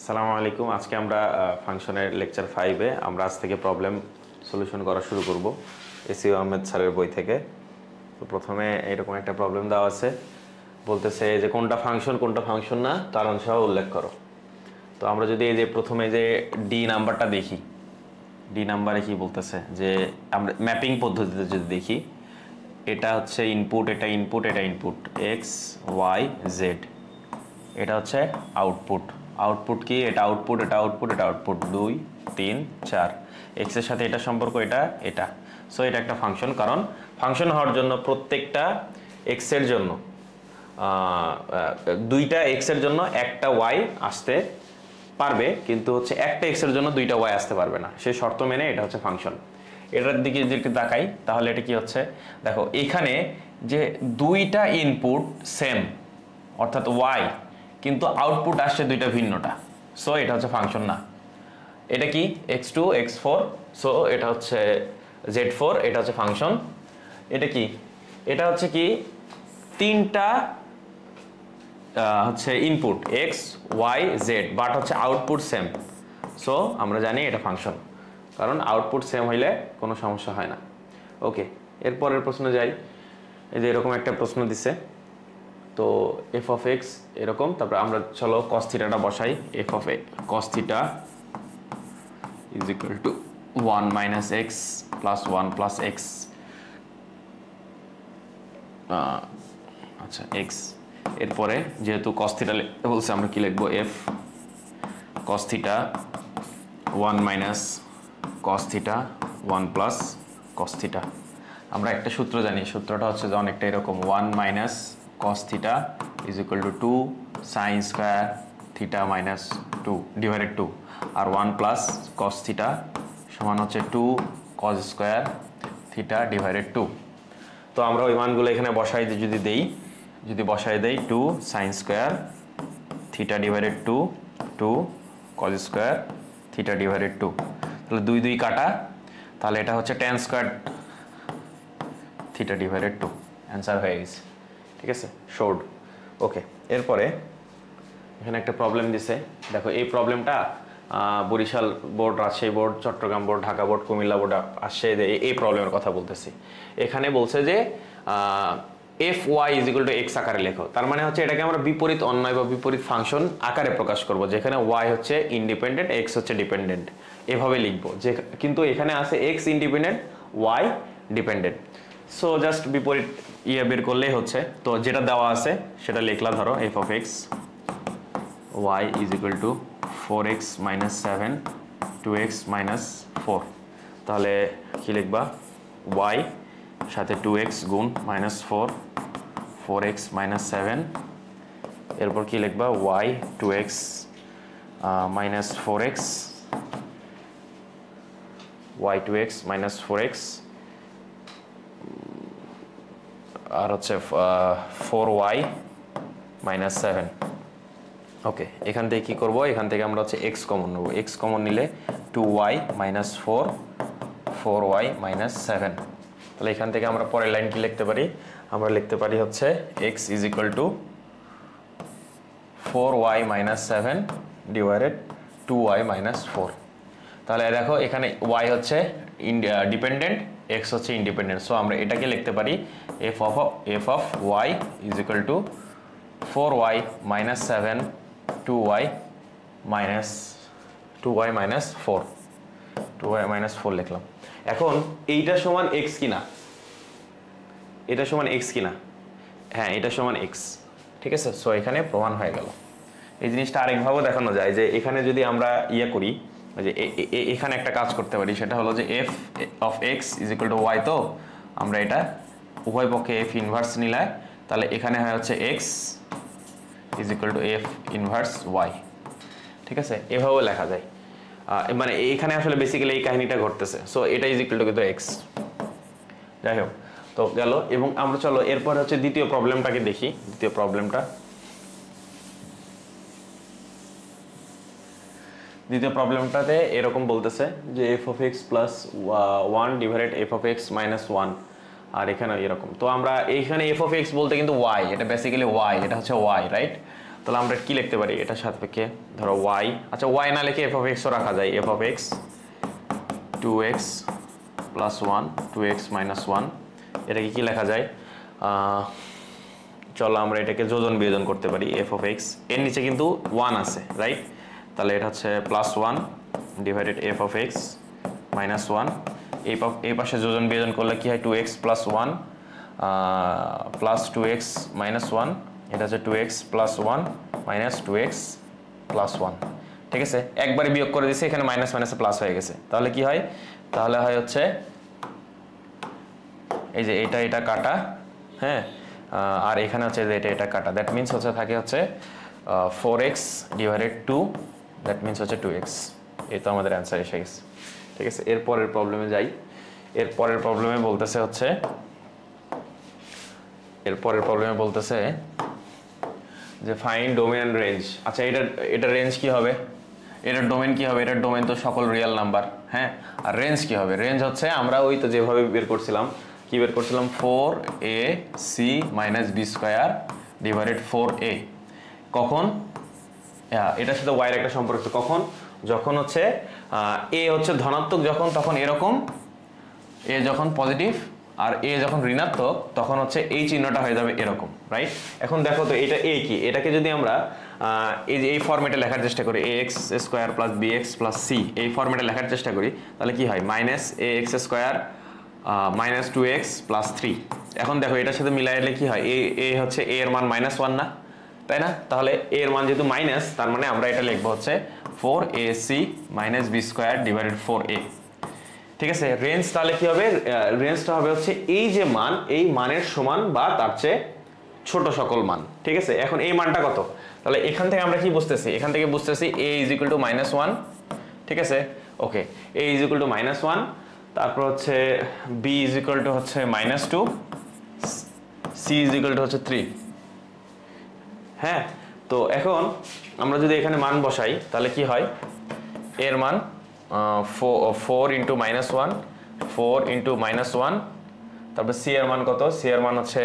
আসসালামু আলাইকুম। আজকে আমরা ফাংশনের লেকচার 5-এ আমরা আজ থেকে প্রবলেম সলিউশন করা শুরু করব এসইউ আহমেদ স্যারের বই থেকে। তো প্রথমে এরকম একটা প্রবলেম দেওয়া আছে, বলতেছে যে কোনটা ফাংশন না কারণ সহ উল্লেখ করো। তো আমরা যদি এই যে প্রথমে যে ডি নাম্বারটা দেখি, ডি নাম্বারে কি বলতেছে যে আমরা ম্যাপিং পদ্ধতিতে যদি দেখি, এটা হচ্ছে ইনপুট, এটা ইনপুট, এটা ইনপুট এক্স ওয়াই জেড, এটা হচ্ছে আউটপুট। আউটপুট কি? এটা আউটপুট, এটা আউটপুট, এটা আউটপুট 2 3 4, এক্স এর সাথে এটা সম্পর্ক, এটা এটা। সো এটা একটা ফাংশন, কারণ ফাংশন হওয়ার জন্য প্রত্যেকটা এক্স এর জন্য দুইটা এক্স এর জন্য একটা ওয়াই আসতে পারবে, কিন্তু হচ্ছে একটা এক্স এর জন্য দুইটা ওয়াই আসতে পারবে না, সেই শর্ত মেনে এটা হচ্ছে ফাংশন। এটার দিকে যদি একটু তাকাই তাহলে এটা কি হচ্ছে, দেখো এখানে যে দুইটা ইনপুট সেম অর্থাৎ ওয়াই, কিন্তু আউটপুট আসছে দুইটা ভিন্নটা, সো এটা হচ্ছে ফাংশন না। এটা কি x2 x4, সো এটা হচ্ছে z4, এটা হচ্ছে ফাংশন। এটা কি? এটা হচ্ছে কি তিনটা হচ্ছে input x y z, but হচ্ছে আউটপুট সেম, সো আমরা জানি এটা ফাংশন, কারণ আউটপুট সেম হইলে কোনো সমস্যা হয় না। ওকে, এরপরের প্রশ্নে যাই। এই যে এরকম একটা প্রশ্ন দিছে, তো এফ অফ এক্স এরকম, তারপরে আমরা চলো কস থিটাটা বসাই। F of cos theta is equal to 1 minus x plus 1 plus x, আচ্ছা এক্স। এরপরে যেহেতু কস থিটা বলছে, আমরা কি লিখবো? F cos theta 1 minus cos theta 1 plus cos theta. আমরা একটা সূত্র জানি, সূত্রটা হচ্ছে যে অনেকটা এরকম, 1 minus cos theta is equal to 2 sin square theta minus 2 divided 2, আর 1 plus cos theta সমান হচ্ছে 2 cos square theta divided 2। তো আমরা ওই মানগুলো এখানে বসাই যদি দেই, যদি বসাই দেই 2 sin square theta divided 2 2 cos square theta divided 2, তাহলে 2 2 কাটা, তাহলে এটা হচ্ছে tan square theta divided 2, answer হয়ে গেছে। ঠিক আছে, শোড। ওকে, এরপরে এখানে একটা প্রবলেম দিছে, দেখো এই প্রবলেমটা Barisal board, Rajshahi board, Chittagong board, Dhaka board, Comilla board আসছে, এই প্রবলেমের কথা বলতেছি। এখানে বলছে যে F Y is equal to X আকারে লেখো, তার মানে হচ্ছে এটাকে আমরা বিপরীত অন্যয় বা বিপরীত ফাংশন আকারে প্রকাশ করব, যেখানে ওয়াই হচ্ছে ইন্ডিপেন্ডেন্ট, এক্স হচ্ছে ডিপেন্ডেন্ট, এভাবে লিখবো। যে কিন্তু এখানে আছে X independent, Y dependent, so just বিপরীত বের করলেই হচ্ছে। তো যেটা দেওয়া আছে সেটা লিখলা, ধরো F of X Y is equal to 4x minus 7 2x minus 4, তাহলে কি লিখবা? ওয়াই সাথে 2x গুণ মাইনাস 4 4x মাইনাস 7, এরপর কি লিখবা? Y 2x minus 4x Y 2x minus 4x, আর হচ্ছে 4y মাইনাস 7। ওকে, এখান থেকে কি করব? এখান থেকে আমরা হচ্ছে x কমন নেব, x কমন নিলে 2y মাইনাস 4 4y মাইনাস 7, তাহলে এখান থেকে আমরা পরের লাইন কি লিখতে পারি? আমরা লিখতে পারি হচ্ছে x is equal two 4y minus 7 divided 2y minus 4। তাহলে দেখো এখানে y হচ্ছে ডিপেন্ডেন্ট, x হচ্ছে ইন্ডিপেন্ডেন্ট, সো আমরা এটাকে লিখতে পারি f of y is equal to 4y minus 7 2y minus 4 2y minus 4 লিখলাম। এখন এইটা সমান x কিনা, এটা সমান x কিনা? হ্যাঁ, এটা সমান x, ঠিক আছে। সো এখানে প্রমাণ হয়ে গেল। এই জিনিসটা আরেকভাবে দেখানো যায়, যে এখানে যদি আমরা করি, যে এখানে একটা কাজ করতে পারি, সেটা হলো যে f of x is equal to y, তো আমরা এটা উভয় পক্ষে f ইনভার্স নিলে, তাহলে এখানে হয় হচ্ছে x is equal to f inverse y, ঠিক আছে। এভাবেও লেখা যায়, মানে এখানে আসলে বেসিক্যালি এই কাহিনীটা ঘটতেছে, সো এটা is equal to কিন্তু x। যাই হোক, তো গেল। এবং আমরা চলো এরপর হচ্ছে দ্বিতীয় প্রবলেমটাকে দেখি। দ্বিতীয় প্রবলেমটাতে এরকম বলতেছে যে f of x plus 1 divided F of x minus 1, আর এখানে এরকম। তো আমরা এইখানে এফ অফ এক্স বলতে কিন্তু ওয়াই, এটা বেসিক্যালি ওয়াই, এটা হচ্ছে ওয়াই, রাইট? তাহলে আমরা কি লিখতে পারি এটার সাপেক্ষে ধরো y, আচ্ছা y না লিখে f of x ও রাখা যায়, f of x 2x plus 1 2x minus 1, এটাকে কি লেখা যায়, চলো আমরা এটাকে যোজন বিয়োজন করতে পারি। f of x এর নিচে কিন্তু 1 আছে রাইট, তাহলে এটা হচ্ছে plus 1 divided f of x minus 1, এই পাশে যোজন বিয়োজন করলে কি হয় 2x plus 1 plus 2x minus 1, এটা হচ্ছে 2x plus 1 minus 2x plus 1, ঠিক আছে। একবারে বিয়োগ করে দিয়েছি, এখানে মাইনাস মাইনাসে প্লাস হয়ে গেছে, তাহলে কি হয়, তাহলে হয় হচ্ছে এই যে এটা কাটা, হ্যাঁ, আর এখানে হচ্ছে যে এটা কাটা, দ্যাট মিনস হচ্ছে থাকে হচ্ছে 4x ডিভাইডেড 2, দ্যাট মিনস হচ্ছে 2x। এই তো আমাদের অ্যান্সার এসে গেছে, ঠিক আছে। এরপরের প্রবলেমে যাই। এরপরের প্রবলেমে বলতেছে যে ফাইন্ড ডোমেন এন্ড রেঞ্জ। আচ্ছা এটা রেঞ্জ কি হবে, এটার ডোমেন কি হবে, এটার ডোমেন তো সকল রিয়েল নাম্বার, হ্যাঁ। আর রেঞ্জ কি হবে, রেঞ্জ হচ্ছে আমরা ওই তো যেভাবে বের করছিলাম, 4ac minus B square divided 4a, কখন এটার সাথে ওয়াইয়ের একটা সম্পর্ক, কখন, যখন হচ্ছে এ হচ্ছে ধনাত্মক যখন, তখন এরকম, এ যখন পজিটিভ আর এ যখন ঋণাত্মক তখন হচ্ছে এই চিহ্নটা হয়ে যাবে এরকম, রাইট। এখন দেখো তো এটা এ কি, এটাকে যদি আমরা এই ফরম্যাটে লেখার চেষ্টা করি, ax square plus bx plus c, এই ফরম্যাটে লেখার চেষ্টা করি, তাহলে কি হয় minus ax square minus 2x plus 3। এখন দেখো এটার সাথে মিলাইলে কি হয়, এ হচ্ছে a এর মান -1 না, তাই না? তাহলে a এর মান যেহেতু মাইনাস, তার মানে আমরা এটা লিখবো হচ্ছে 4ac minus B square divided 4a, ঠিক আছে। রেঞ্জ তাহলে কি হবে, রেঞ্জটা হবে হচ্ছে এই যে মান, এই মানের সমান বা তার চেয়ে ছোট সকল মান, ঠিক আছে। এখন এই মানটা কত, তাহলে এখান থেকে আমরা কি বুঝতেছি, এখান থেকে বুঝতেছি a ইজ ইকুয়াল টু -1, ঠিক আছে, ওকে, a ইজ ইকুয়াল টু -1, তারপর হচ্ছে b ইজ ইকুয়াল টু হচ্ছে -2, c ইজ ইকুয়াল টু হচ্ছে 3, হ্যাঁ। তো এখন আমরা যদি এখানে মান বসাই তাহলে কি হয়, এর মান 4 ইন্টু -1, 4 ইন্টু -1, তারপর সি এর মান কত, সি এর মান হচ্ছে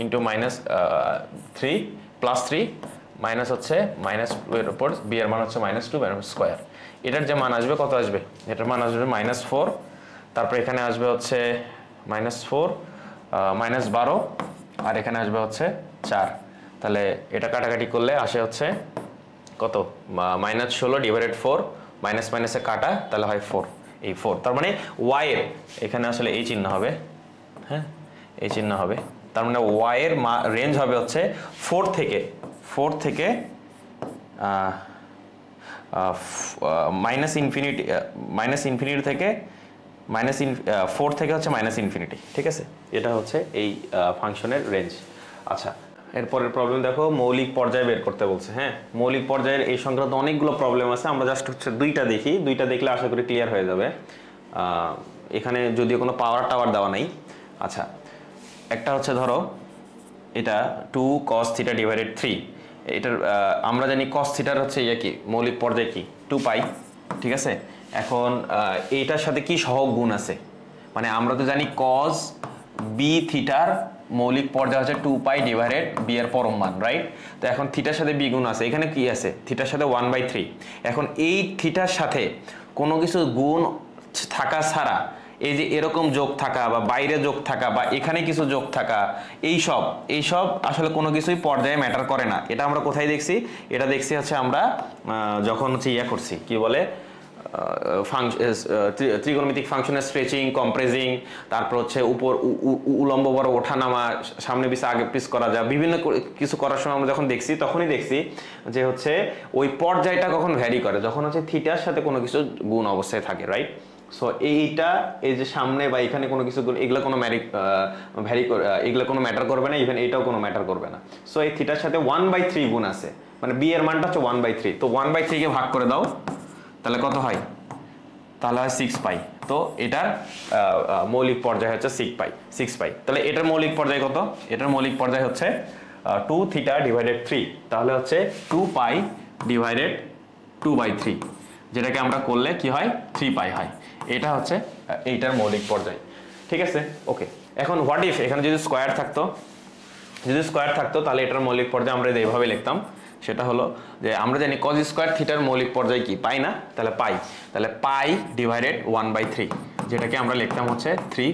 ইন্টু -3 প্লাস 3 মাইনাস হচ্ছে -2 এর উপর বি এর মান হচ্ছে -2 স্কোয়ার। এটার যে মান আসবে কত আসবে, এটার মান আসবে -4, তারপর এখানে আসবে হচ্ছে -4 -12, আর এখানে আসবে হচ্ছে 4। তাহলে এটা কাটাকাটি করলে আসে হচ্ছে কত, -16 ডিভাইডেড 4, মাইনাস মাইনাসে কাটা, তাহলে হয় 4, এই 4, তার মানে y এর এখানে আসলে এই চিহ্ন হবে, হ্যাঁ, এই চিহ্ন হবে, তার মানে y এর রেঞ্জ হবে হচ্ছে 4 থেকে মাইনাস ইনফিনিটি থেকে 4 থেকে হচ্ছে -ইনফিনিটি, ঠিক আছে। এটা হচ্ছে এই ফাংশনের রেঞ্জ। আচ্ছা, এরপরের প্রবলেম দেখো, মৌলিক পর্যায় বের করতে বলছে, হ্যাঁ। মৌলিক পর্যায়ের এই সংক্রান্ত অনেকগুলো প্রবলেম আছে, আমরা জাস্ট হচ্ছে দুইটা দেখি, দুইটা দেখলে আশা করি ক্লিয়ার হয়ে যাবে। এখানে যদিও কোনো পাওয়ার টাওয়ার দেওয়া নাই। আচ্ছা, একটা হচ্ছে ধরো এটা 2 cos θ ডিভাইডেড 3, এটার আমরা জানি cos θ হচ্ছে ইয়ে কি, মৌলিক পর্যায় কি 2π, ঠিক আছে। এখন এইটার সাথে কি সহগ গুণ আছে, মানে আমরা তো জানি cos b থিটার মৌলিক পর্যায় হচ্ছে 2π ডিভাইডেড b এর পরম মান, রাইট। তো এখন থিটার সাথে b গুণ আছে, এখানে কি আছে, থিটার সাথে 1/3। এখন এই থিটার সাথে কোনো কিছু গুণ থাকা ছাড়া, এই যে এরকম যোগ থাকা বা বাইরে যোগ থাকা বা এখানে কিছু যোগ থাকা, এইসব আসলে কোনো কিছুই পর্যায়ে ম্যাটার করে না। এটা আমরা কোথায় দেখছি, এটা দেখছি হচ্ছে আমরা যখন হচ্ছে ইয়া করছি, কি বলে, ত্রিকোণমিতিক ফাংশনের স্ট্রেচিং, কম্প্রেসিং, তারপর হচ্ছে উপর উলম্ব বড় ওঠা নামা, সামনে পিছে আগে পিছ করা যায়, বিভিন্ন কিছু করার সময় আমরা যখন দেখছি, তখনই দেখছি যে হচ্ছে ওই পর্যায়টা কখন ভ্যারি করে, যখন হচ্ছে থিটার সাথে কোনো কিছু গুণ অবস্থায় থাকে, রাইট। সো এইটা, এই যে সামনে বা এখানে কোনো কিছু এগুলো কোনো এগুলো কোনো ম্যাটার করবে না, ইভেন এটাও কোনো ম্যাটার করবে না। সো এই থিটার সাথে 1/3 গুণ আছে, মানে বি এর মানটা হচ্ছে 1/3, তো 1/3 কে ভাগ করে দাও, তাহলে কত হয়, তাহলে হয় 6π। তো এটার মৌলিক পর্যায় হচ্ছে 6π। তাহলে এটার মৌলিক পর্যায় কত, এটার মৌলিক পর্যায় হচ্ছে 2θ ডিভাইডেড 3, তাহলে হচ্ছে 2π ডিভাইডেড 2/3, যেটাকে আমরা করলে কি হয় 3π হয়। এটা হচ্ছে এইটার মৌলিক পর্যায়, ঠিক আছে, ওকে। এখন হোয়াট ইফ এখানে যদি স্কোয়ার থাকতো, তাহলে এটার মৌলিক পর্যায় আমরা এইভাবে লিখতাম, সেটা হলো যে আমরা জানি cos স্কয়ার থিটার মৌলিক পর্যায় কি পাই না, তাহলে পাই, তাহলে পাই ডিভাইডেড 1/3, যেটাকে আমরা লিখতাম হচ্ছে 3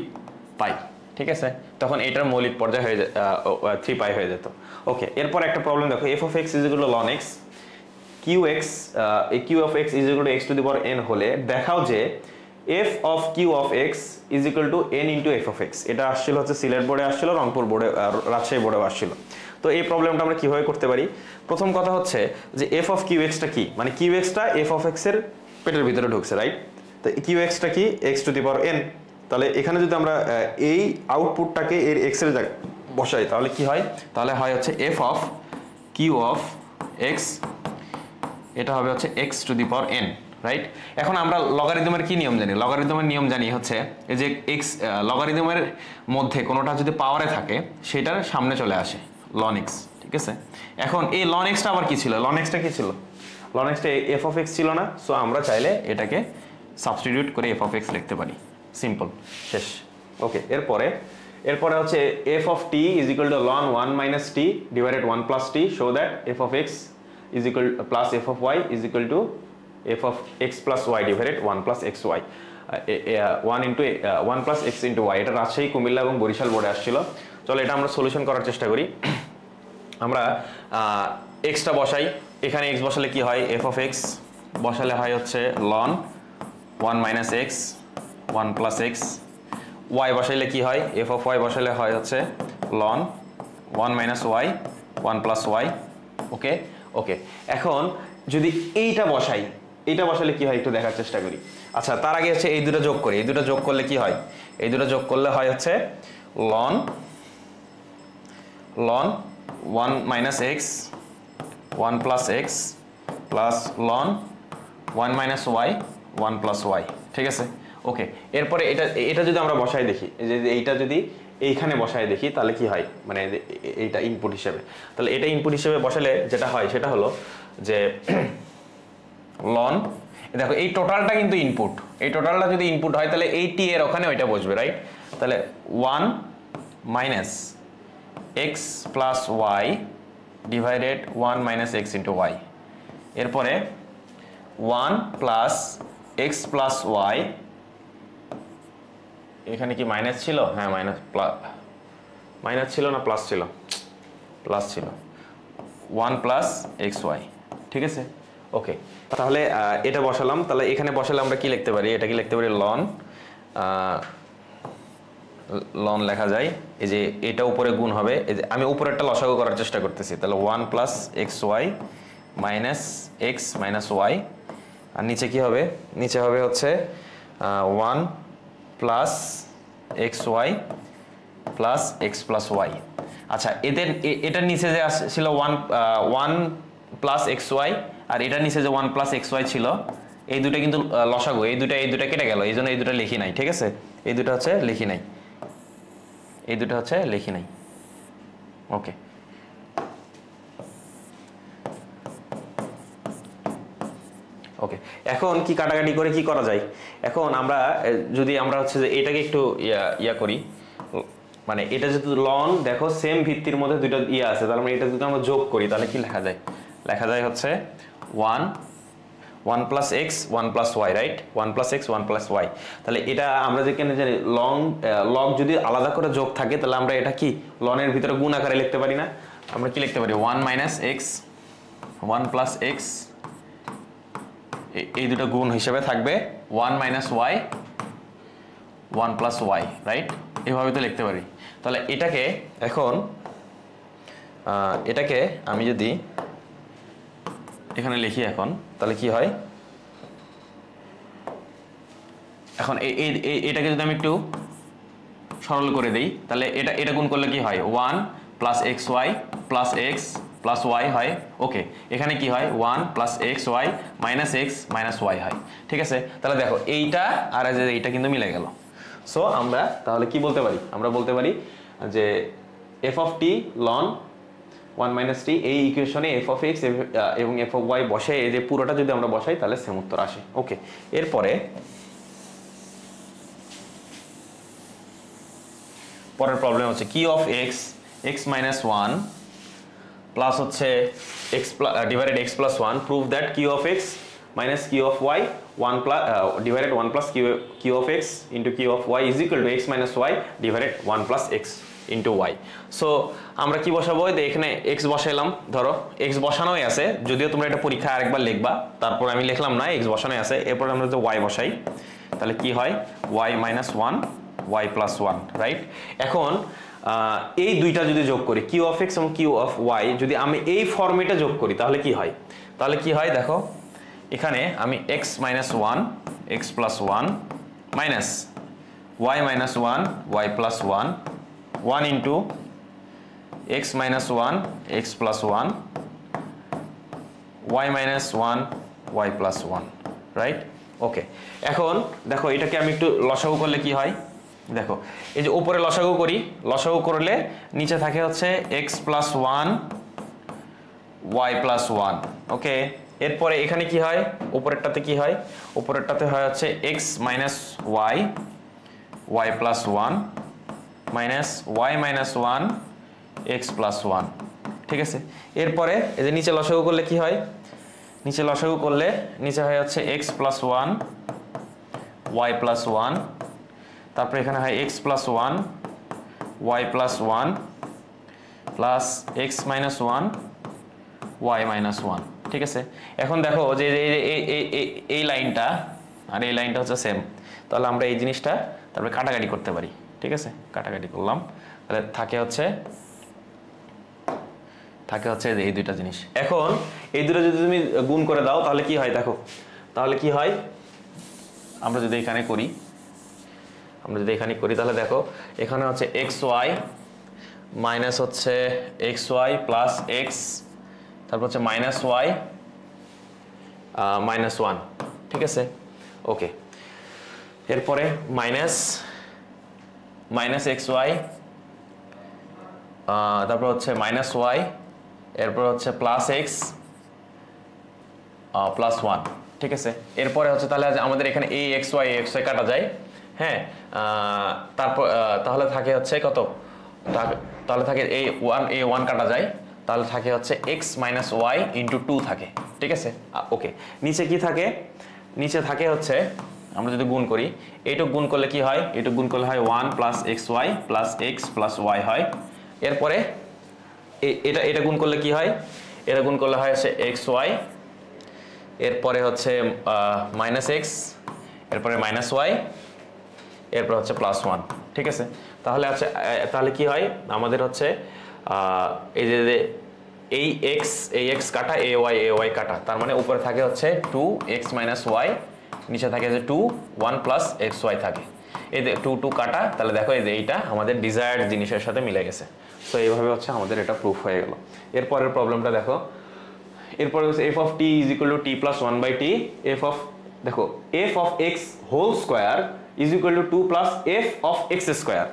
পাই। ঠিক আছে, তখন এটার মৌলিক পর্যায় হয়ে 3 পাই হয়ে যেত। ওকে, এরপর একটা প্রবলেম দেখো, f of x is equal to ln x qx, এই q of x is equal to x to the power n হলে দেখাও যে f of q of x is equal to n into f of x। এটা আসছিল হচ্ছে সিলেট বোর্ডে আসছিল, রংপুর বোর্ডে, রাজশাহী বোর্ডেও আসছিল। তো এই প্রবলেমটা আমরা কিভাবে করতে পারি? প্রথম কথা হচ্ছে যে f of qx টা কি, মানে qx টা f of x এর পেটের ভিতরে ঢুকছে, রাইট? তো qx টা কি x to the power n। তাহলে এখানে যদি আমরা এই আউটপুটটাকে এর x এর জায়গায় বসাই তাহলে কি হয়? তাহলে হয় হচ্ছে f of q of x, এটা হবে হচ্ছে x to the power n, right? এখন আমরা লগারিদমের কি নিয়ম জানি? লগারিদমের নিয়ম জানি হচ্ছে এই যে x লগারিদমের মধ্যে কোনোটা যদি পাওয়ারে থাকে সেটার সামনে চলে আসে ln x, ঠিক আছে? এখন এই ln x টা আবার কি ছিল? ln x টা কি ছিল? ln x টা f of x ছিল না, সো আমরা চাইলে এটাকে সাবস্টিটিউট করে f of x লিখতে পারি, সিম্পল, শেষ। ওকে, এরপরে হচ্ছে f of t is equal to ln 1 minus t divided 1 plus t, show that f of x is equal plus f of y is equal to f of x plus y divided 1 plus xy, 1 into 1 plus x into y। এটা রাজশাহী, কুমিল্লা এবং বরিশাল বোর্ডে আসছিল। চলো এটা আমরা solution করার চেষ্টা করি। আমরা x টা বসাই, এখানে x বসালে কি হয়? f of x বসালে হয় হচ্ছে ln 1 minus x 1 plus x, y বসাইলে কি হয়? f of y বসালে হয় হচ্ছে ln 1 minus y 1 plus y। ওকে ওকে, এখন যদি এইটা বসাই, এইটা বসালে কি হয় একটু দেখার চেষ্টা করি। আচ্ছা, তার আগে হচ্ছে এই দুটো যোগ করি। এই দুটো যোগ করলে কি হয়? এই দুটো যোগ করলে হয় হচ্ছে ln 1 minus x 1 plus x plus ln 1 minus y 1 plus y, ঠিক আছে? ওকে, এরপরে এটা যদি আমরা বসাই দেখি, যে এইটা যদি এইখানে বসায় দেখি তাহলে কি হয়, মানে এইটা ইনপুট হিসেবে, তাহলে এটা ইনপুট হিসেবে বসালে যেটা হয় সেটা হলো যে ln, দেখো এই টোটালটা কিন্তু ইনপুট, এই টোটালটা যদি ইনপুট হয় তাহলে এই টি এর ওখানে ওইটা বসবে, রাইট? তাহলে 1 minus x plus y divided 1 minus x into y, এরপরে 1 প্লাস x প্লাস y, এখানে কি মাইনাস ছিল? হ্যাঁ, মাইনাস ছিল না প্লাস ছিল? প্লাস ছিল, 1 প্লাস এক্স ওয়াই, ঠিক আছে? ওকে, তাহলে এটা বসালাম, তাহলে এখানে বসালে আমরা কি লিখতে পারি? এটাকে লিখতে পারি লন লেখা যায়, এই যে এটা উপরে গুণ হবে, এই যে আমি উপরেরটা লসাগু করার চেষ্টা করতেছি, তাহলে 1 plus x Y minus x minus y, আর নিচে কি হবে? নিচে হবে হচ্ছে 1 plus x Y plus x plus y. আচ্ছা, এটার নিচে যে ছিল 1 প্লাস এক্স ওয়াই, আর এটার নিচে যে 1 প্লাস এক্স ওয়াই ছিল, এই দুটো কিন্তু লসাগু, এই দুটা কেটে গেল, এই জন্য এই দুটো লিখি নাই, ঠিক আছে? এই দুটো হচ্ছে লিখি নাই, এই দুটো হচ্ছে লিখি নাই। ওকে, ওকে, এখন কি কাটাকাটি করে কি করা যায়? এখন আমরা যদি আমরা হচ্ছে যে এটাকে একটু ইয়া করি, মানে এটা যেহেতু লন, দেখো সেম ভিত্তির মধ্যে দুটো ইয়ে আছে, তার মানে এটা যদি আমরা যোগ করি তাহলে কি লেখা যায়? লেখা যায় হচ্ছে 1 plus X 1 plus Y, right? 1 plus X 1 plus Y. তাহলে এটা আমরা যেখানে জানি লগ যদি আলাদা করে যোগ থাকে তাহলে আমরা এটা কি লনের ভিতরে গুণ আকারে লিখতে পারি না? আমরা কি লিখতে পারি? 1 মাইনাস এক্স 1 প্লাস এক্স, এই দুটো গুণ হিসেবে থাকবে 1 minus Y 1 plus Y, right? এভাবে তো লিখতে পারি। তাহলে এটাকে এখন এটাকে আমি যদি এখানে লিখি এখন, তাহলে কি হয়? এখন এটাকে যদি আমি একটু সরল করে দেই তাহলে এটা গুণ করলে কি হয়? 1 plus x Y plus x plus Y হয়। ওকে, এখানে কি হয়? 1 plus x Y minus x minus Y হয়, ঠিক আছে? তাহলে দেখো এইটা আর এইটা কিন্তু মিলে গেল। সো আমরা তাহলে কি বলতে পারি? আমরা বলতে পারি যে এফ অফ টি লন 1 মাইনাস টি, এই ইকুয়েশনে এফ অফ এক্স এবং এফ অফ ওয়াই বসে, এই যে পুরোটা যদি আমরা বসাই তাহলে সেম উত্তর আসে। ওকে, এরপরে পরের প্রবলেম হচ্ছে কি of x x minus 1 plus হচ্ছে x divided x plus 1 prove that q of x minus q of y 1 plus divided 1 plus q of x into q of y is equal two x minus y divided 1 plus x into y। So আমরা কি বসাবো, এখানে x বসাইলাম, ধরো x বসানোই আছে, যদিও তোমরা এটা পরীক্ষায় আরেকবার লিখবা, তারপর আমি লিখলাম না, x বসানোই আছে। এরপর আমরা যদি y বসাই তাহলে কি হয়, y minus 1 y plus 1, right. এখন এই দুইটা যদি যোগ করি q অফ x এবং q অফ y, যদি আমি এই ফর্মেটে যোগ করি তাহলে কি হয়, দেখো এখানে আমি x minus 1 x plus 1 minus y minus 1 y plus 1 1 into x minus 1 x plus 1 y minus 1 y plus 1, right. Okay, এখন দেখো এটাকে আমি একটু লসাগু করলে কি হয়, দেখো এই যে উপরে লসাগু করি, লসাগু করলে নিচে থাকে হচ্ছে x প্লাস 1 y প্লাস 1, ওকে। এরপরে এখানে কি হয়, উপরেরটাতে কি হয়, উপরেরটাতে হয় হচ্ছে x minus y y plus 1 minus y minus 1 x plus 1, ঠিক আছে। এরপরে এই যে নিচে লসাগু করলে কি হয়, নিচে লসাগু করলে নিচে হয় হচ্ছে x প্লাস 1 y প্লাস 1, তারপরে এখানে হয় x plus 1 y plus 1 plus x minus 1 y minus 1, ঠিক আছে। এখন দেখো যে এই লাইনটা আর এই লাইনটা হচ্ছে সেম, তাহলে আমরা এই জিনিসটা তারপরে কাটাকাটি করতে পারি, ঠিক আছে। কাটাকাটি করলাম, তাহলে থাকে হচ্ছে এই দুইটা জিনিস। এখন এই দুটো যদি তুমি গুণ করে দাও তাহলে কি হয়, দেখো তাহলে কি হয়, আমরা যদি এখানে করি তাহলে দেখো এখানে হচ্ছে xy মাইনাস হচ্ছে xy প্লাস x, তারপর হচ্ছে মাইনাস y মাইনাস 1, ঠিক আছে। ওকে, এরপরে মাইনাস xy, তারপর হচ্ছে মাইনাস y, এরপর হচ্ছে প্লাস x প্লাস 1, ঠিক আছে। এরপরে হচ্ছে তাহলে আমাদের এখানে এই xy কাটা যায়, হ্যাঁ। তারপর তাহলে থাকে হচ্ছে কত, তাহলে থাকে a1 কাটা যায়, তাহলে থাকে হচ্ছে x মাইনাস y ইন্টু 2 থাকে, ঠিক আছে। ওকে, নিচে কি থাকে, নিচে থাকে হচ্ছে আমরা যদি গুণ করি, এইটুক গুণ করলে কি হয়, এইটুক গুণ করলে হয় 1 plus xy plus x plus y হয়। এরপরে এটা গুণ করলে কি হয়, এটা গুণ করলে হয় হচ্ছে xy, এরপরে হচ্ছে মাইনাস x, এরপরে মাইনাস y, এরপর হচ্ছে প্লাস 1, ঠিক আছে। তাহলে কি হয়, আমাদের হচ্ছে এই যে এই x কাটা ay কাটা, তার মানে উপরে থাকে হচ্ছে 2x মাইনাস y, নিচে থাকে যে 1 প্লাস xy থাকে, এই যে 2 কাটা, তাহলে দেখো এই যে এইটা আমাদের ডিজায়ার্ড জিনিসের সাথে মিলে গেছে। সো এইভাবে হচ্ছে আমাদের এটা প্রুফ হয়ে গেল। এরপরের প্রবলেমটা দেখো, এরপরে হচ্ছে f of t is equal to t plus 1/t, দেখো f of x whole square is equal to 2 plus f of x square,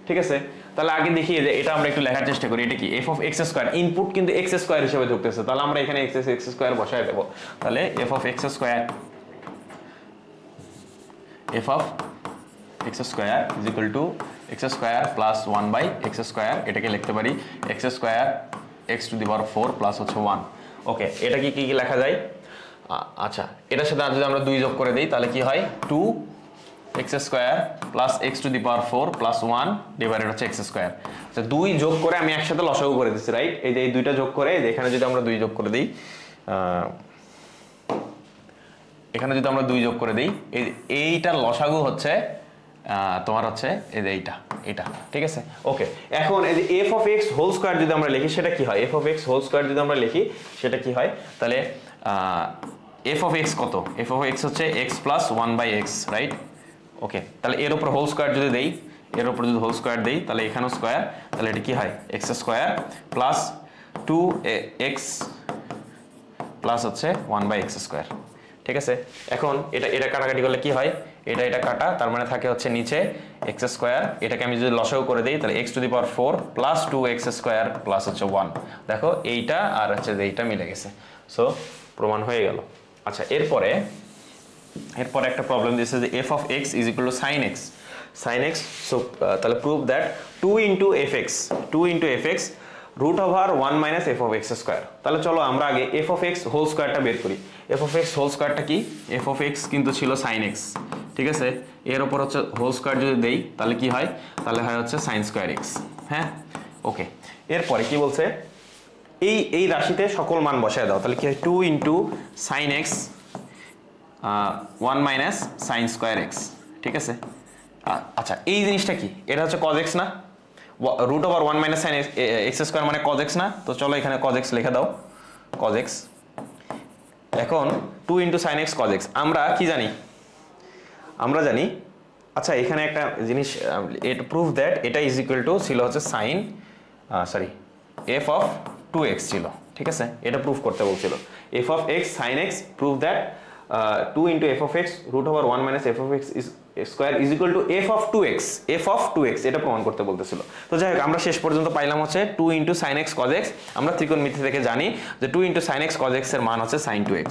ঠিক আছে। তাহলে আগে দেখি যে এটা আমরা একটু লেখার চেষ্টা করি, এটা কি f of x square, input কিন্তু x স্কোয়ার হিসেবে ঢুকতেছে, তাহলে আমরা এখানে x স্কোয়ার বসায় দেব। তাহলে f of x square is equal two x square plus 1/x square, এটাকে লিখতে পারি x square x to the power 4 plus হচ্ছে 1। ওকে, এটা কি লেখা যায়, আচ্ছা এটার সাথে যদি আমরা 2 যোগ করে দিই তাহলে কি হয়, 2x square plus x to the power 4 plus 1 divided হচ্ছে x স্কোয়ার। আচ্ছা 2 যোগ করে আমি একসাথে লসাগু করে দিচ্ছি, রাইট। এই যে এই দুইটা যোগ করে এখানে যদি আমরা 2 যোগ করে দিই, এখানে যদি আমরা 2 যোগ করে দিই, এইটার লসাগু হচ্ছে তোমার হচ্ছে এই যে এইটা, ঠিক আছে। ওকে, এখন এই যে f of x whole square যদি আমরা লিখি সেটা কি হয়, f of x whole square যদি আমরা লিখি সেটা কি হয়, তাহলে f অফ x কত, f অফ x হচ্ছে x plus 1/x, right. Okay, তাহলে এর উপর হোল স্কয়ার যদি দেই, এর উপর যদি হোল স্কয়ার দেই তাহলে এখানেও স্কয়ার, তাহলে এটা কি হয় x square plus 2x plus হচ্ছে 1/x স্কয়ার, ঠিক আছে। এখন এটা কাটাকাটি করলে কি হয়, এটা কাটা, তার মানে থাকে হচ্ছে নিচে x স্কয়ার, এটাকে আমি যদি লসাগু করে দেই তাহলে x to the power 4 plus 2x square plus হচ্ছে 1, দেখো এইটা আর হচ্ছে এইটা মিলে গেছে, সো প্রমাণ হয়ে গেল। আচ্ছা এরপরে একটা প্রবলেম দিয়েছে যে f of x is equal to sin x, so তাহলে prove that 2 into fx root over 1 minus F of x square. তাহলে চলো আমরা আগে এফ অফ এক্স হোল স্কোয়ারটা বের করি। এফ অফ এক্স হোল স্কোয়ারটা কি? এফ অফ এক্স কিন্তু ছিল সাইন এক্স, ঠিক আছে, এর ওপর হচ্ছে হোল স্কোয়ার যদি দেই তাহলে কি হয়? তাহলে হয় হচ্ছে সাইন স্কোয়ার এক্স। হ্যাঁ, ওকে। এরপরে কি বলছে? এই রাশিতে সকল মান বসায় দাও, তাহলে কি হয়? 2 into sine X 1 minus sine square X, ঠিক আছে। আচ্ছা, এই জিনিসটা কি? এটা হচ্ছে কজ এক্স না? Root over 1 minus sine X square মানে কজ এক্স না? তো চলো এখানে কজ এক্স লিখে দাও, কজ এক্স। এখন 2 into sine X cos X আমরা কি জানি? আমরা জানি, আচ্ছা এখানে একটা জিনিস, এটা প্রুফ দ্যাট এটা ইজ ইকুয়াল টু ছিল হচ্ছে সাইন এফ অফ 2x ছিল, ঠিক আছে, এটা প্রুফ করতে বলছিল। F of X sine X, proof that 2 into F of X root over 1 minus F of x square is equal to F of 2x, F of 2x, এটা প্রমাণ করতে বলতেছিল। তো যাই হোক, আমরা শেষ পর্যন্ত পাইলাম হচ্ছে 2 into sine X cos X. আমরা ত্রিকোণমিতি থেকে জানি যে 2 into sine X cos X এর মান হচ্ছে সাইন 2x,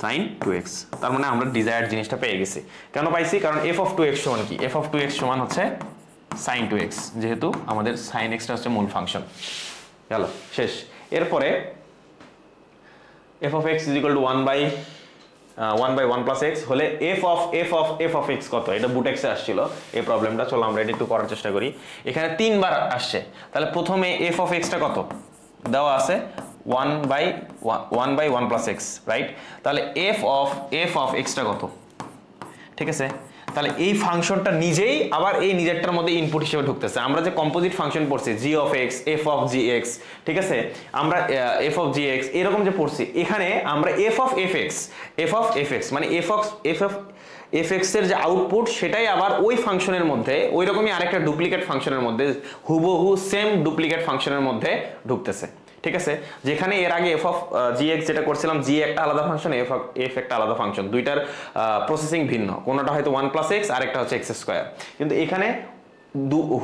সাইন 2x। তার মানে আমরা ডিজায়ার্ড জিনিসটা পেয়ে গেছি। কেন পাইছি? কারণ এফ অফ 2x সমান কি? এফ অফ 2x সমান হচ্ছে সাইন 2x, যেহেতু আমাদের সাইন এক্সটা হচ্ছে মূল ফাংশন। গেল, শেষ। এরপরে F of X is equal to 1 by 1 plus X হলে এফ অফ এক্স কত? এটা বুট এক্সে আসছিল এই প্রবলেমটা। চলো আমরা এটা একটু করার চেষ্টা করি। এখানে 3 বার আসছে, তাহলে প্রথমে এফ অফ এক্সটা কত দেওয়া আছে? 1 বাই 1 প্লাস এক্স, রাইট? তাহলে এফ অফ এক্সটা কত? ঠিক আছে, তাহলে এই ফাংশনটা নিজেই আবার এই নিজেরটার মধ্যে ইনপুট হিসেবে ঢুকতেছে। আমরা যে কম্পোজিট ফাংশন পড়ছি g of x, f of g x, ঠিক আছে, আমরা এফ অফ জি এক্স এরকম যে পড়ছি, এখানে আমরা এফ অফ এফ এক্স মানে এফ এক্স এর যে আউটপুট সেটাই আবার ওই ফাংশনের মধ্যে ওই রকমই আরেকটা ডুপ্লিকেট ফাংশনের মধ্যে হুবহু সেম ডুপ্লিকেট ফাংশনের মধ্যে ঢুকতেছে, ঠিক আছে। যেখানে এর আগে এফ অফ জি এক্স যেটা করছিলাম, জি একটা আলাদা ফাংশন, এফ একটা আলাদা ফাংশন, দুইটার প্রসেসিং ভিন্ন, কোনোটা হয়তো 1 প্লাস এক্স আরেকটা হচ্ছে এক্স স্কোয়ার, কিন্তু এখানে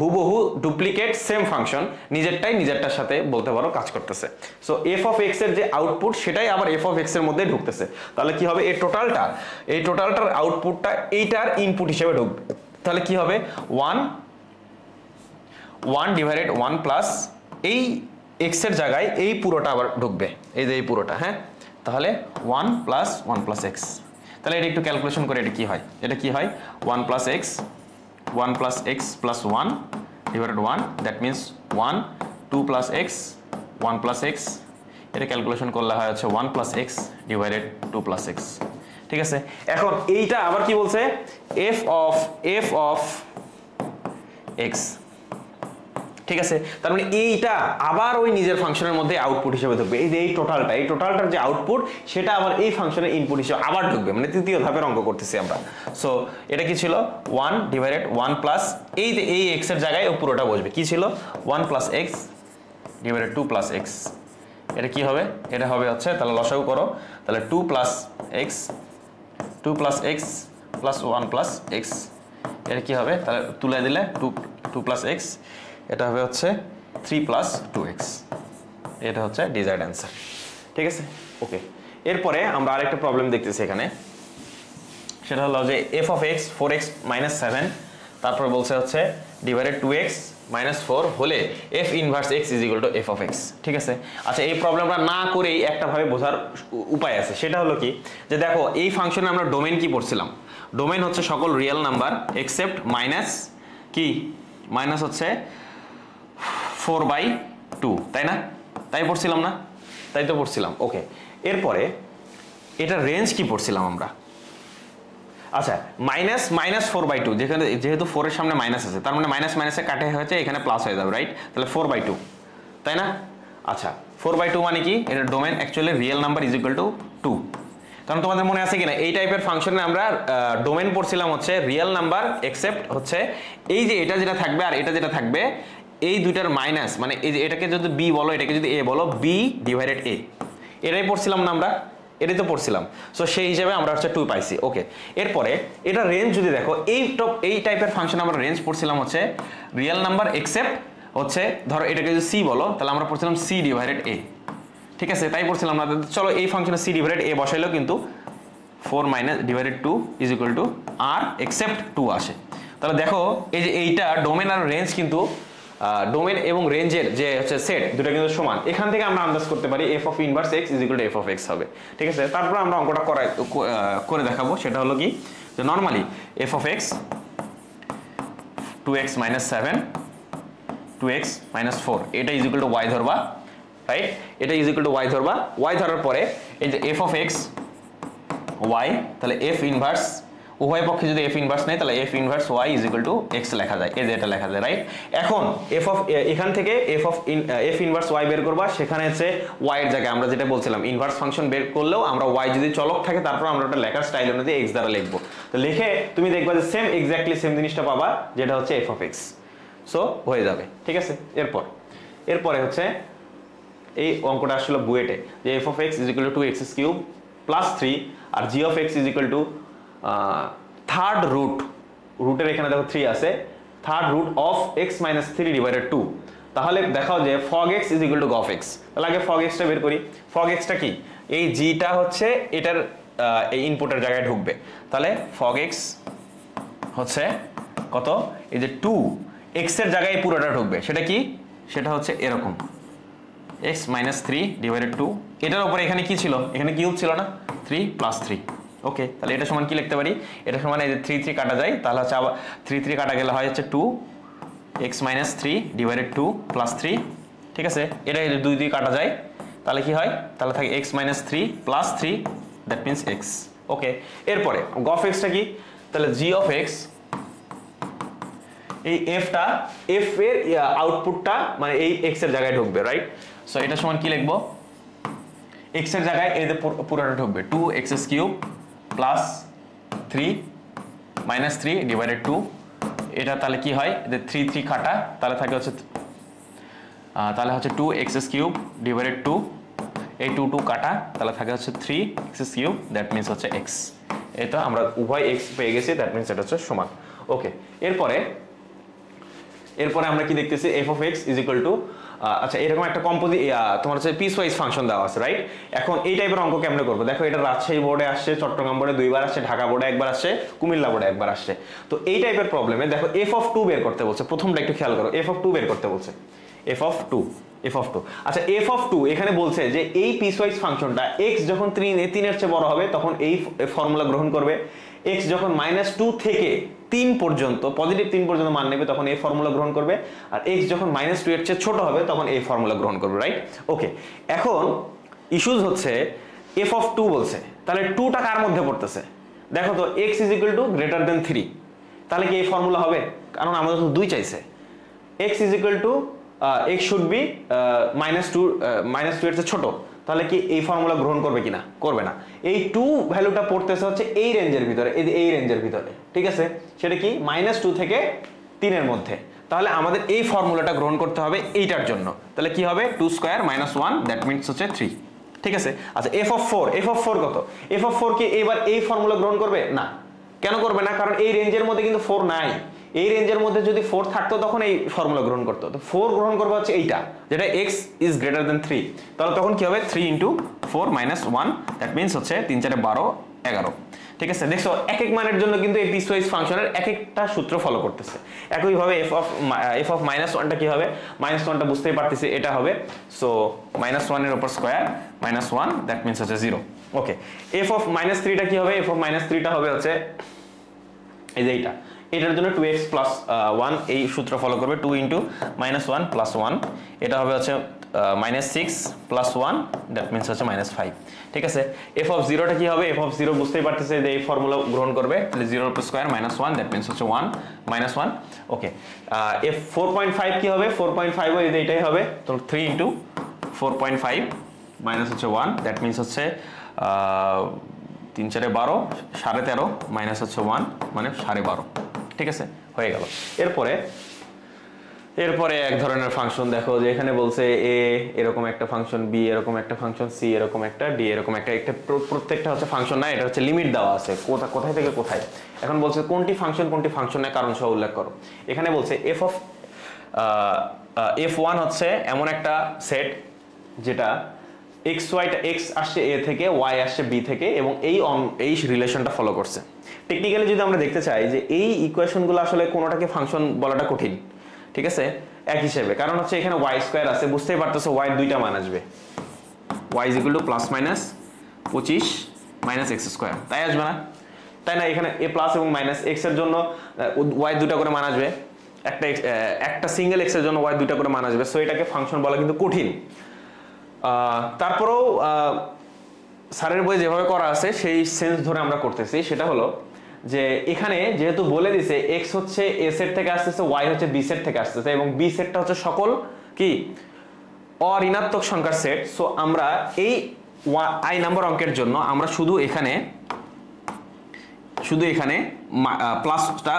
হুবহু ডুপ্লিকেট সেম ফাংশন, নিজেরটার সাথে বলতে পারো কাজ করতেছে। সো এফ অফ এক্স এর যে আউটপুট সেটাই আবার এফ অফ এক্স এর মধ্যে ঢুকতেছে। তাহলে কি হবে? এই টোটালটার আউটপুটটা এইটার ইনপুট হিসেবে ঢুকবে। তাহলে কি হবে? 1 ডিভাইডেড 1 প্লাস এই এক্স এর জায়গায় এই পুরোটা আবার ঢুকবে, এই যে এই পুরোটা। হ্যাঁ, তাহলে 1 প্লাস এক্স। তাহলে এটা একটু ক্যালকুলেশন করে এটা কি হয়? এটা কি হয়? 1 plus x plus 1 divided 1, that means 1 2 plus X 1 plus x, এটা ক্যালকুলেশন করলে হয় হচ্ছে 1 plus x divided 2 plus x, ঠিক আছে। এখন এইটা আবার কি বলছে? এফ অফ এক্স, ঠিক আছে। তার মানে এইটা আবার ওই নিজের ফাংশনের মধ্যে আউটপুট হিসেবে ঢুকবে। এই যে এই টোটালটার যে আউটপুট সেটা আবার এই ফাংশনের ইনপুট হিসেবে আবার ঢুকবে, মানে তৃতীয় ধাপের অঙ্ক করতেছি আমরা। সো এটা কি ছিল? 1 ডিভাইডেড 1 প্লাস এই যে এই এক্স এর জায়গায় ও পুরোটা বসবে। কি ছিল? 1 plus x divided 2 plus x. এটা কি হবে? এটা হবে হচ্ছে, তাহলে লসাগু করো, তাহলে 2 plus x plus 1 plus x, এটা কি হবে? তাহলে তুলে দিলে 2 প্লাস এক্স, এটা হবে হচ্ছে 3 প্লাস 2x। এটা হচ্ছে ডিজায়ার্ড অ্যান্সার, ঠিক আছে, ওকে। এরপরে আমরা আরেকটা প্রবলেম দেখতেছি এখানে, সেটা হলো যে f of x 4x minus 7, তারপর বলছে হচ্ছে ডিভাইডেড 2x মাইনাস 4 হলে F inverse x is equal to F of x, ঠিক আছে। আচ্ছা, এই প্রবলেমটা না করেই একটা ভাবে বোঝার উপায় আছে, সেটা হলো কি, যে দেখো এই ফাংশনে আমরা ডোমেন কি পড়ছিলাম? ডোমেন হচ্ছে সকল রিয়েল নাম্বার এক্সেপ্ট মাইনাস কি, মাইনাস হচ্ছে 4/2, তাই না? তাই পড়ছিলাম না? তাই তো পড়ছিলাম, ওকে। এরপরে এটা রেঞ্জ কি পড়ছিলাম আমরা? আচ্ছা, মাইনাস 4/2, যেহেতু 4 এর সামনে মাইনাস আছে, তার মানে মাইনাস মাইনাসে কাটে হয়েছে, এখানে প্লাস হয়ে যাবে, রাইট? তাহলে 4/2, তাই না? আচ্ছা, 4/2 মানে কি? এটা domain actually real number is equal to 2। কারণ তোমাদের মনে আছে কিনা এই টাইপের ফাংশনে আমরা ডোমেন পড়ছিলাম হচ্ছে রিয়েল নাম্বার এক্সেপ্ট হচ্ছে এই যে এটা যেটা থাকবে আর এটা যেটা থাকবে, এই দুইটার মাইনাস, মানে এই যে এটাকে যদি বি বলো, এটাকে যদি এ বলো, বি ডিভাইডেড এ, এটাই পড়ছিলাম না আমরা? এটাই তো পড়ছিলাম। সো সেই হিসাবে আমরা হচ্ছে 2 পাইছি, ওকে। এরপরে এটা রেঞ্জ যদি দেখো, এই টাইপের ফাংশন আমরা রেঞ্জ পড়ছিলাম হচ্ছে রিয়েল নাম্বার এক্সেপ্ট হচ্ছে, ধরো এটাকে যদি সি বলো, তাহলে আমরা পড়ছিলাম সি ডিভাইডেড এ, ঠিক আছে, তাই পড়ছিলাম না? চলো এই ফাংশনে সি ডিভাইডেড এ বসাইলেও কিন্তু 4 minus divided 2 is equal to আর এক্সেপ্ট 2 আসে। তাহলে দেখো এই যে এইটা ডোমেন আর রেঞ্জ কিন্তু ডোমেন এবং রেঞ্জের যে হচ্ছে সেট দুটো কিন্তু সমান, এখান থেকে আমরা আন্দাজ করতে পারি F of inverse x is equal to F of x হবে। ঠিক আছে, তারপর আমরা অঙ্কটা করে দেখাবো। সেটা হলো কি, যে normally F of x 2x minus 7 2x minus 4 এটা ইজ ইকুয়াল টু y ধরবা, রাইট? এটা ইজ ইকুয়াল টু y ধরবা। y ধরার পরে এই যে f of x y, তাহলে f ইনভার্স, উভয় পক্ষে যদি f ইনভার্স নেই তাহলে f inverse y is equal two x লেখা যায়, এই যে এটা লেখা যায়, রাইট? এখন এখান থেকে f ইনভার্স y বের করবা, সেখানে হচ্ছে y এর জায়গায় আমরা যেটা বলছিলাম ইনভার্স ফাংশন বের করলেও আমরা y যদি চলক থাকে তারপর আমরা ওটা লেখার স্টাইল অনুযায়ী x দ্বারা লিখবো। তো লিখে তুমি দেখবা যে এক্স্যাক্টলি সেম জিনিসটা পাবা, যেটা হচ্ছে f of x। সো হয়ে যাবে, ঠিক আছে? এরপরে হচ্ছে এই অঙ্কটা আসলে বুয়েটে, যে f of x is equal to 2x cube plus 3 আর g of x is equal to third রুটের এখানে দেখো 3 আছে, third root of x minus 3 divided 2। তাহলে দেখাও যে fog x is equal to gf x। তাহলে আগে fog x টা বের করি। fog x টা কি, এই g টা হচ্ছে এটার এই ইনপুটের জায়গায় ঢুকবে, তাহলে fog x হচ্ছে কত, এই যে 2 x এর জায়গায় পুরোটা ঢুকবে, সেটা কি, সেটা হচ্ছে এরকম x মাইনাস 3 ডিভাইডেড 2। এটার উপরে এখানে কি ছিল, এখানে কিউব ছিল না, 3 প্লাস 3। ওকে, তাহলে এটা সমান কি লিখতে পারি, এটা সমান এই যে 3 3 কাটা যায়, তাহলে হচ্ছে আবার 3 3 কাটা গেলে হয় হচ্ছে 2 x মাইনাস 3 ডিভাইডেড 2 প্লাস 3। ঠিক আছে, এটা 2 2 কাটা যায়, তাহলে কি হয়, তাহলে থাকে x minus 3 plus 3, that means x। ওকে, এরপরে gf x টা কি, তাহলে g of x, এই f এর আউটপুটটা মানে এই x এর জায়গায় ঢুকবে, রাইট? সো এটা সমান কি লিখবো, x এর জায়গায় এই যে পুরোটা ঢুকবে 2x cube plus 3 minus 3 divided 2। এটা তাহলে কি হয়, যে 3 3 কাটা, তাহলে থাকে হচ্ছে 2x কিউব ডিভাইডেড 2, এই 2 2 কাটা, তাহলে থাকে হচ্ছে 3x কিউব, দ্যাট মিনস হচ্ছে x। এটা আমরা উভয় x পেয়ে গেছি, দ্যাট মিনস এটা হচ্ছে সমান। ওকে, এরপরে আমরা কি দেখতেছি, f of x is equal two, আচ্ছা এরকম একটা তোমার হচ্ছে পিস ওয়াইজ ফাংশন দেওয়া আছে, রাইট? এখন এই টাইপের অঙ্ক কেমনে করবো, দেখো এটা রাজশাহী বোর্ডে আসছে, চট্টগ্রাম বোর্ডে 2 বার আসছে, ঢাকা বোর্ডে 1 বার আসছে, কুমিল্লা বোর্ডে 1 বার আসছে। তো এই টাইপের প্রবলেমে দেখো f of 2 বের করতে বলছে, প্রথমটা একটু খেয়াল করো, f of 2 বের করতে বলছে, f of 2। আচ্ছা f of 2 এখানে বলছে যে এই পিস ওয়াইজ ফাংশনটা x যখন 3 এর চেয়ে বড় হবে তখন এই ফর্মুলা গ্রহণ করবে, x যখন -2 থেকে 3 পর্যন্ত পজিটিভ 3 পর্যন্ত মান নেবে তখন এই ফর্মুলা গ্রহণ করবে, আর x যখন -2 এর চেয়ে ছোট হবে তখন এই ফর্মুলা গ্রহণ করবে, রাইট? ওকে, এখন ইস্যুজ হচ্ছে f of 2 বলছে, তাহলে 2টা কার মধ্যে পড়তেছে, দেখো তো x is equal two greater than 3, তাহলে কি এই ফর্মুলা হবে, কারণ আমাদের তো 2 চাইছে। x is equal two x should be -2 এর চেয়ে ছোট, তাহলে কি এই ফর্মুলা গ্রহণ করবে কিনা, করবে না। এই 2 ভ্যালুটা পড়তেছে হচ্ছে এই রেঞ্জের ভিতরে, এই রেঞ্জের ভিতরে, ঠিক আছে? সেটা কি -2 থেকে 3 এর মধ্যে, তাহলে আমাদের এই ফর্মুলাটা গ্রহণ করতে হবে এইটার জন্য। তাহলে কি হবে, 2 স্কয়ার মাইনাস 1, দ্যাট মিনস হচ্ছে 3। ঠিক আছে, আচ্ছা f of 4 কত, f of 4 কি এবার এই ফর্মুলা গ্রহণ করবে না? কেন করবে না, কারণ এই রেঞ্জের মধ্যে কিন্তু 4 নাই। এই রেঞ্জের মধ্যে যদি 4 থাকতো তখন এই ফর্মুলা গ্রহণ করতো, তো 4 গ্রহণ করবে হচ্ছে এইটা, যেটা x ইজ গ্রেটার দেন 3, তাহলে তখন কি হবে, 3 × 4 - 1, দ্যাট মিনস হচ্ছে 3 4 12 11। ঠিক আছে, দেখছো এক এক মানের জন্য কিন্তু এই পিসওয়াইজ ফাংশনের এক একটা সূত্র ফলো করতেছে। একইভাবে f of -1টা কি হবে, -1টা বুঝতেই পারতেছি এটা হবে, সো -1 এর উপর স্কয়ার -1, দ্যাট মিনস হচ্ছে 0। ওকে, f of -3টা কি হবে, f of -3টা হবে হচ্ছে এই যে এইটা, এটার জন্য 2x plus 1 এই সূত্র ফলো করবে, 2 × -1 + 1, এটা হবে হচ্ছে -6 + 1, দ্যাট মিনস হচ্ছে -5। ঠিক আছে, f of 0টা কি হবে, f of 0 বুঝতেই পারতেছে যে এই ফর্মুলা গ্রহণ করবে, তাহলে 0 উপর স্কয়ার -1, দ্যাট মিনস হচ্ছে 1 -1। ওকে, f 4.5 কি হবে, 4.5 এই যে এটাই হবে, তো 3 × 4.5 মাইনাস হচ্ছে 1, দ্যাট মিনস হচ্ছে 3 4 12, 13.5 মাইনাস হচ্ছে 1 মানে 12.5। ঠিক আছে, হয়ে গেল। এরপরে এক ধরনের ফাংশন দেখো, যে এখানে বলছে a এরকম একটা ফাংশন, b এরকম একটা ফাংশন, c এরকম একটা, d এরকম একটা, প্রত্যেকটা হচ্ছে ফাংশন না, এটা হচ্ছে লিমিট দেওয়া আছে কোথায় থেকে কোথায়। এখন বলছে কোনটি ফাংশন না কারণ সহ উল্লেখ করো। এখানে বলছে f1 হচ্ছে এমন একটা সেট যেটা x আসছে a থেকে, y আসছে b থেকে, এবং এই রিলেশনটা ফলো করছে। টেকনিক্যালি যদি আমরা দেখতে চাই যে এই ইকুয়েশনগুলো আসলে কোনোটাকে ফাংশন বলাটা কঠিন। ঠিক আছে, এক হিসেবে, কারণ হচ্ছে এখানে ওয়াই স্কোয়ার আছে, বুঝতেই পারতেছো ওয়াই দুইটা মান আসবে, Y is equal to plus minus 25 minus X square, তাই আসবে না? তাই না? এখানে এ প্লাস এবং মাইনাস এক্স এর জন্য ওয়াই দুটা করে মান আসবে, একটা সিঙ্গেল এক্স এর জন্য ওয়াই দুটা করে মান আসবে। সো এটাকে ফাংশন বলা কিন্তু কঠিন। তারপরেও স্যারের বই যেভাবে করা আছে সেই সেন্স ধরে আমরা করতেছি, সেটা হলো যে এখানে যেহেতু বলে দিছে এক্স হচ্ছে এ সেট থেকে আসতেছে, ওয়াই হচ্ছে বি সেট থেকে আসতেছে, এবং বি সেটটা হচ্ছে সকল কি অঋণাত্মক সংখ্যার সেট। সো আমরা এই আই নাম্বার অঙ্কের জন্য আমরা শুধু এখানে প্লাসটা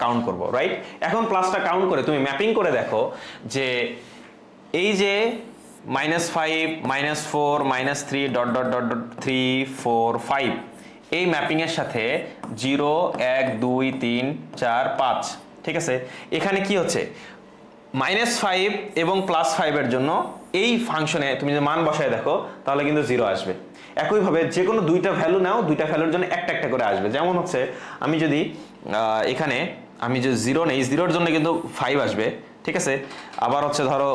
কাউন্ট করব, রাইট? এখন প্লাসটা কাউন্ট করে তুমি ম্যাপিং করে দেখো যে এই যে -5 -4 -3 ডট ডট ডট ডট 3 4 5 এই ম্যাপিং এর সাথে 0 1 2 3 4 5, ঠিক আছে? এখানে কি হচ্ছে -5 এবং +5 এর জন্য এই ফাংশনে তুমি যে মান বসায় দেখো তাহলে কিন্তু 0 আসবে। একইভাবে যে কোনো দুইটা ভ্যালু নাও, দুইটা ভ্যালুর জন্য একটা একটা করে আসবে। যেমন হচ্ছে আমি যদি এখানে আমি যে 0 নেই, 0 এর জন্য কিন্তু 5 আসবে, ঠিক আছে? আবার হচ্ছে ধরো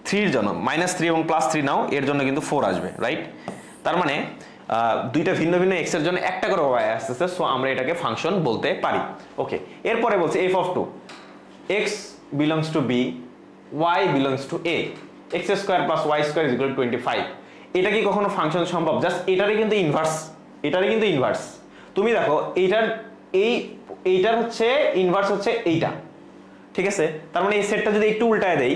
3 এর জন্য -3 এবং +3 নাও, এর জন্য কিন্তু 4 আসবে, রাইট? তার মানে দুইটা ভিন্ন ভিন্ন এক্স এর জন্য একটা করে ওয়াই আসতেছে। সো আমরা এটাকে ফাংশন বলতে পারি। ওকে, এরপরে বলছে f of 2 x belongs to b, y belongs to a, x square plus y square is equal to 25। এটা কি কখনো ফাংশন সম্ভব? জাস্ট এটারই কিন্তু ইনভার্স, তুমি দেখো এইটার হচ্ছে ইনভার্স হচ্ছে এইটা, ঠিক আছে? তার মানে এই সেটটা যদি একটু উল্টায় দেই,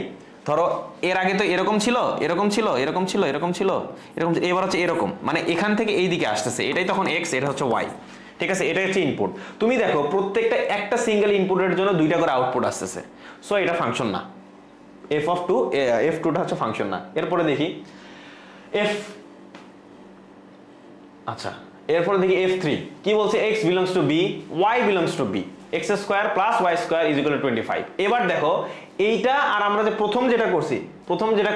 ধরো এর আগে তো এরকম ছিল, এরকম ছিল, এরকম ছিল, এরকম ছিল, এরকম, এবার হচ্ছে এরকম, মানে এখান থেকে এই দিকে আসতেছে, এটাই তখন এক্স, এটা হচ্ছে ওয়াই, ঠিক আছে? এটা হচ্ছে ইনপুট। তুমি দেখো প্রত্যেকটা একটা সিঙ্গেল ইনপুটের জন্য দুইটা করে আউটপুট আসতেছে। সো এটা ফাংশন না, f2টা হচ্ছে ফাংশন না। এরপরে দেখি এরপরে দেখি f3 কি বলছে, x belongs to b, y belongs to b, x square plus y square is equal to 25। এবার দেখো এইটা আর আমরা যে প্রথম যেটা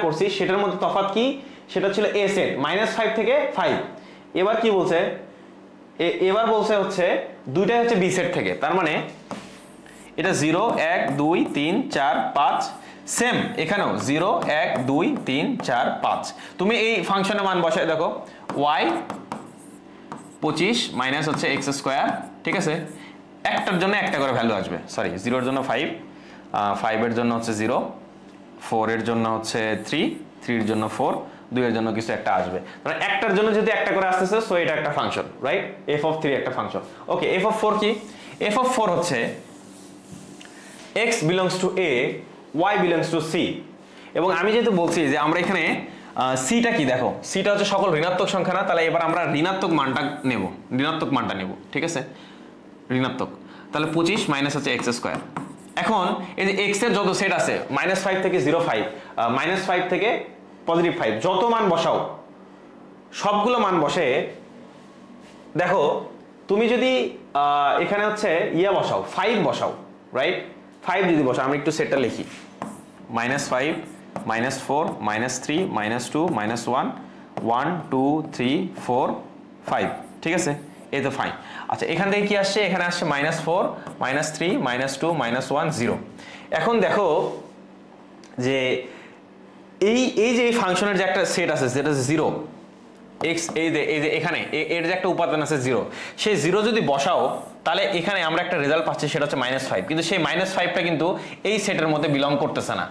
করছি সেটার মধ্যে তফাৎ কি? সেটা ছিল a সেট -5 থেকে 5। এবার কি বলছে? এবার বলছে হচ্ছে দুইটাই হচ্ছে b সেট থেকে। তার মানে এটা 0 1 2 3 4 5, সেম এখানেও 0 1 2 3 4 5। তুমি এই ফাংশনের মান বসায় দেখো, y 25 মাইনাস হচ্ছে এক্স স্কোয়ার, ঠিক আছে? একটার জন্য একটা করে ভ্যালু আসবে, সরি 0 এর জন্য 5, 5 এর জন্য হচ্ছে 0, 4 এর জন্য হচ্ছে 3, 3 এর জন্য 4, 2 এর জন্য কিছু একটা আসবে। মানে একটার জন্য যদি একটা করে আসতেছে, সো এটা একটা ফাংশন, রাইট? f of 3 একটা ফাংশন। ওকে, f of 4 কি? f of 4 হচ্ছে x belongs to a, y belongs to c। এবং আমি যেহেতু বলছি যে আমরা এখানে সিটা কি দেখো, সিটা হচ্ছে সকল ঋণাত্মক সংখ্যা না, তাহলে এবার আমরা ঋণাত্মক মানটা নেব, ঠিক আছে? ঋণাত্মক, তাহলে 25 মাইনাস হচ্ছে এক্স স্কোয়ার। এখন এই যে এক্স এর যত সেট আছে -5 থেকে 0 5, -5 থেকে +5, যত মান বসাও সবগুলো মান বসে দেখো, তুমি যদি এখানে হচ্ছে বসাও 5 বসাও, রাইট? 5 যদি বসাও, আমি একটু সেটটা লিখি, -5 -4 -3 -2 -1 1 2 3 4 5, ঠিক আছে? এই তো ফাইন। আচ্ছা, এখান থেকে কি আসছে? এখানে আসছে -4 -3 -2 -1 0। এখন দেখো যে এই যে এই ফাংশনের যে একটা সেট আছে যেটা 0 x, এই যে এখানে এর যে একটা উপাদান আছে 0, সেই 0 যদি বসাও তাহলে এখানে আমরা একটা রেজাল্ট পাচ্ছি, সেটা হচ্ছে -5। কিন্তু সেই -5টা কিন্তু এই সেটের মধ্যে বিলং করতেছে না,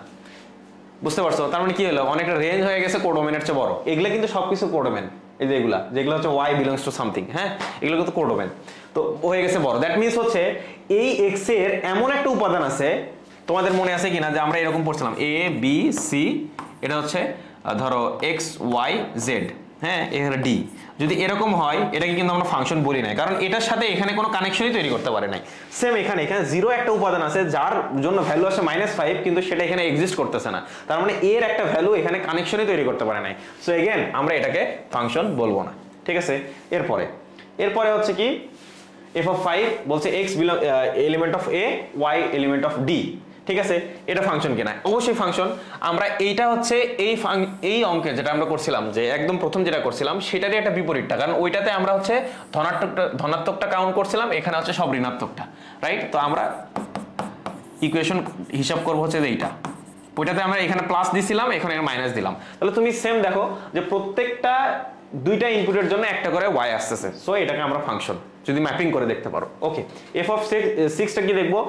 বুঝতে পারছো? তার মানে কি হলো, অনেকটা রেঞ্জ হয়ে গেছে কোডোমেনের চেয়ে বড়। এগুলা কিন্তু সবকিছু কোডোমেন, এই যে যেগুলো হচ্ছে y belongs to something, হ্যাঁ, এগুলো কিন্তু কোডোমেন, তো হয়ে গেছে বড়। দ্যাট মিনস হচ্ছে এই x এর এমন একটা উপাদান আছে, তোমাদের মনে আছে কিনা যে আমরা এরকম পড়ছিলাম a b c, এটা হচ্ছে ধরো x y z, হ্যাঁ, এখানে d। যদি এরকম হয় এটাকে কিন্তু আমরা ফাংশন বলি না, কারণ এটার সাথে এখানে কোনো কানেকশনই তৈরি করতে পারে নাই। সেম এখানে 0 একটা উপাদান আছে যার জন্য ভ্যালু আসে -5, কিন্তু সেটা এখানে এক্সিস্ট করতেছে না, তার মানে এর একটা ভ্যালু এখানে কানেকশনই তৈরি করতে পারে নাই। সো এগেন আমরা এটাকে ফাংশন বলবো না, ঠিক আছে? এরপরে হচ্ছে কি, f of 5 বলছে x element of a, y element of d, ঠিক আছে? এটা ফাংশন কিনা? অবশ্যই ফাংশন। আমরা এইটা হচ্ছে এই অঙ্কে যেটা আমরা করছিলাম, যে একদম প্রথম যেটা করছিলাম সেটারই একটা বিপরীতটা, কারণ ওইটাতে আমরা হচ্ছে ধনাত্মকটা কাউন্ট করছিলাম, এখানে হচ্ছে সব ঋণাত্মকটা, রাইট? তো আমরা ইকুয়েশন হিসাব করবো হচ্ছে যে এইটা, ওইটাতে আমরা এখানে প্লাস দিছিলাম, এখানে মাইনাস দিলাম। তাহলে তুমি সেম দেখো যে প্রত্যেকটা দুইটা ইনপুটের জন্য একটা করে ওয়াই আসতেছে, সো এটাকে আমরা ফাংশন যদি ম্যাপিং করে দেখতে পারো। ওকে, এফ অফ সিক্সটা কি দেখবো,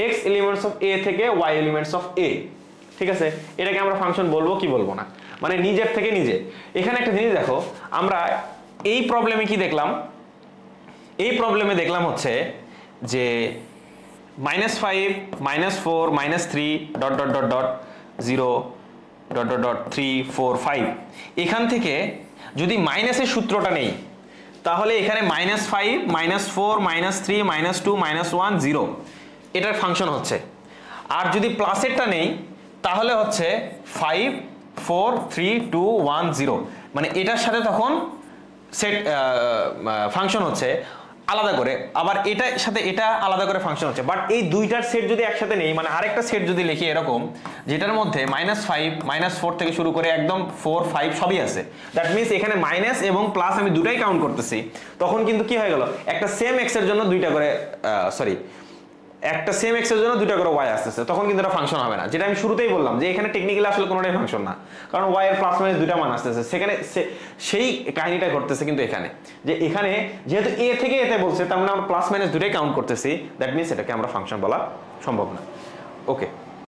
এক্স এলিমেন্টস অফ এ থেকে ওয়াই এলিমেন্টস অফ এ, ঠিক আছে, এটাকে আমরা ফাংশন বলবো কি বলবো না, মানে নিজের থেকে নিজে। এখানে একটা জিনিস দেখো, আমরা এই প্রবলেমে কি দেখলাম, এই প্রবলেমে দেখলাম হচ্ছে যে -5 -4 -3 dot dot dot dot 0 dot dot dot 3 4 5, এখান থেকে যদি মাইনাসের সূত্রটা নেই তাহলে এখানে -5 -4 -3 -2 -1 0 এটার ফাংশন হচ্ছে। আর যদি প্লাসেরটা নেই তাহলে হচ্ছে 5 4 3 2 1 0, মানে এটার সাথে তখন সেট ফাংশন হচ্ছে আলাদা করে, আবার এটার সাথে এটা আলাদা করে ফাংশন হচ্ছে। বাট এই দুইটার সেট যদি একসাথে নেই, মানে আরেকটা সেট যদি লিখি এরকম, যেটার মধ্যে -5 -4 থেকে শুরু করে একদম 4 5 সবই আছে, দ্যাট মিনস এখানে মাইনাস এবং প্লাস আমি দুটাই কাউন্ট করতেছি, তখন কিন্তু কি হয়ে গেল, একটা সেম এক্স এর জন্য দুইটা করে একটা সেম এক্স এর জন্য দুইটা করে ওয়াই আসতেছে, তখন কিন্তু এটা ফাংশন হবে না। যেটা আমি শুরুতেই বললাম যে এখানে টেকনিক্যালি আসলে কোনোটাই ফাংশন না, কারণ ওয়াই এর প্লাস মাইনাস দুইটা মান আসতেছে, সেখানে সেই কাহিনীটা ঘটতেছে কিন্তু এখানে, যে এখানে যেহেতু এ থেকে এতে বলছে, তার মানে আমরা প্লাস মাইনাস দুটাই কাউন্ট করতেছি, দ্যাট মিনস এটাকে আমরা ফাংশন বলা সম্ভব না। ওকে।